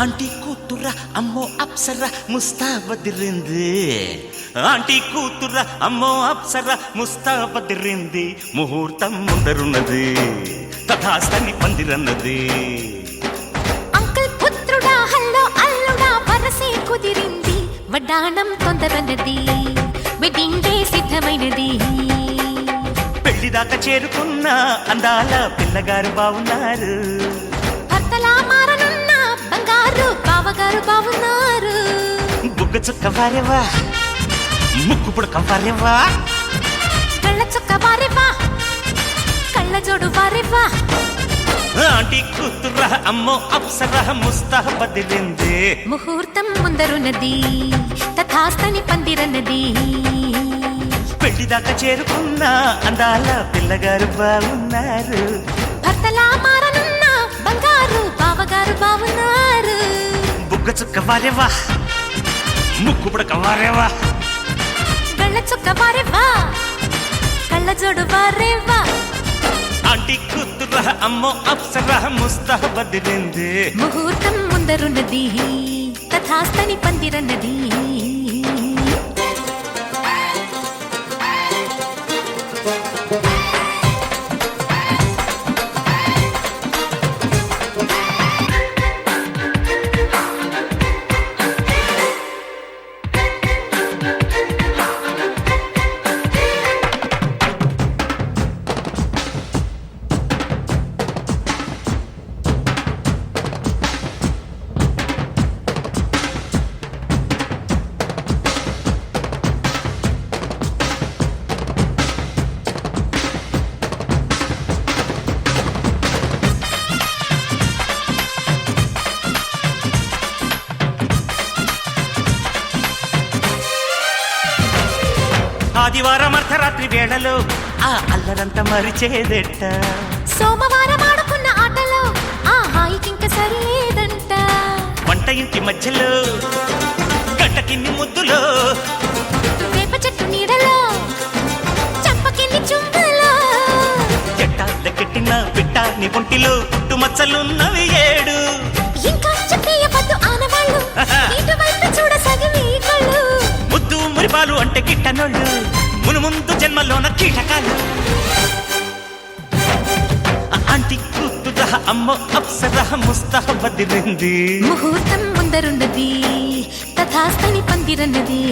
Aunty కూతుర అమ్మో Apsara ముస్తాబదిరింది. Aunty కూతుర అమ్మో అప్సర ముస్తాబదిరింది. ముహూర్తం ముందరున్నది తథాస్తని పందిరన్నది. అంకుల్ పుత్రుడా హల్లో అల్లుడా వరసే కుదిరింది. వడ్డాణం తొందరన్నది వెడ్డింగ్ డే సిద్ధమైనది. పెళ్లిదాకా చేరుకున్న అందాల పిల్లగారు బావున్నారు. భర్తలా మారనున్న బంగారు బావగారు బావున్నారు. బుగ్గ చుక్క వారేవా ముక్కు పుడక వారేవా కళ్ళ చుక్క వారేవా కళ్ళ జోడు వారేవా. ఆంటీ కూతుర అమ్మో అప్సర ముస్తాబదిరింది. ముహూర్తం ముందరున్నది తథాస్తని పందిరన్నది. పెళ్లిదాకా చేరుకున్న అందాల పిల్లగారు బావున్నారు. భర్తలా మారనున్న బంగారు బావగారు బావున్నారు. బుగ్గ చుక్క వారేవా ముక్కు పుడక వారేవా కళ్ళ చుక్క వారేవా కళ్ళ జోడు వారేవా. ఆంటీ కూతుర అమ్మో అప్సర ముస్తాబదిరింది. ముహూర్తం ముందరున్నది తథాస్తని పందిరన్నది. ఆదివారం అర్ధరాత్రి వేళలో ఆ అల్లరంతా మరిచేదెట్ట. సోమవారం ఆడుకున్న ఆటలో ఆ హాయికింక సరిలేదంట. వంట ఇంటి మధ్యలో గంటకిన్ని ముద్దులో వేప చెట్టు నీడలో చంపకిన్ని చుంబలో ఎట్టాలకెట్టిన పిట్ట నీ ఒంటిలో పుట్టు మచ్చలున్నవి 7. ఇంకా చెప్పేయవద్దు ఆనవాళ్ళు ఇటువైపు చూడ సగిలి కళ్ళు. ముద్దు మురిపాలు అంటే గిట్టనోళ్ళు మును ముందు జన్మలోన కీటకాలు. ఆంటీ కూతుర అమ్మో అప్సర ముస్తాబదిరింది. ముహూర్తం ముందరున్నది తథాస్తని పందిరన్నది.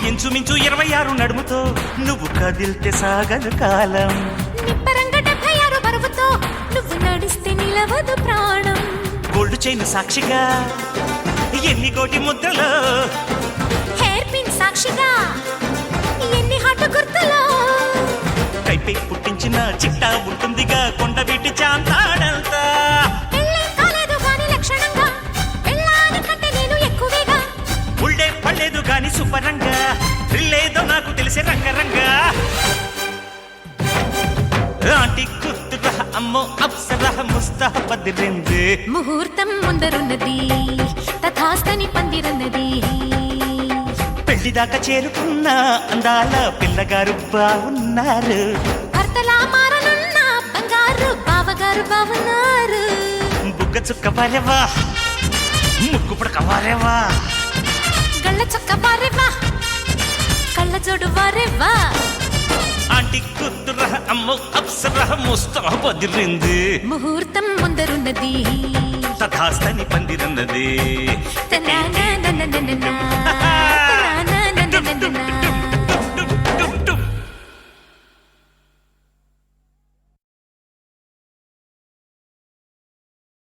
ఇంచుమించు 26 నడుముతో నువ్వు కదిల్తే సాగదు కాలం. నిబ్బరంగ 76 బరువుతో నువ్వు నడిస్తే నిలవదు ప్రాణం. గోల్డ్ చైన్ సాక్షిగా ఎన్ని కోటి ముద్రలో హెయిర్ పిన్ సాక్షిగా ఎన్ని హాటు గుర్తులో. కైపే పుట్టించిన చిట్టా ఉంటుందిగా కొండ వీటి చాంతాడంతా. పెళ్ళే కాలేదు గాని లక్షణంగా పెళ్ళాని కంటే నేను ఎక్కువేగా. ఉళ్ళే పడలేదు గాని శుభ్రంగా రిల్లేదో నాకు తెలిసే రంగరంగా. ఆంటీ కూతుర అమ్మో అప్సర ముస్తాబదిరింది. ముహూర్తం ముందరున్నది తథాస్తని పందిరన్నది. పెళ్లిదాకా చేరుకున్న అందాల పిల్లగారు బావున్నారు. భర్తలా మారనున్న బంగారు బావగారు బావున్నారు. బుగ్గ చుక్క వారేవా ముక్కు పుడక వారేవా గళ్ళ చొక్క వారేవా కళ్ళ జోడు వారేవా. ఆంటీ కూతుర అమ్మో అప్సర ముస్తాబదిరింది. ముహూర్తం ముందరున్నది తథాస్తని పందిరన్నది. తన సరేనా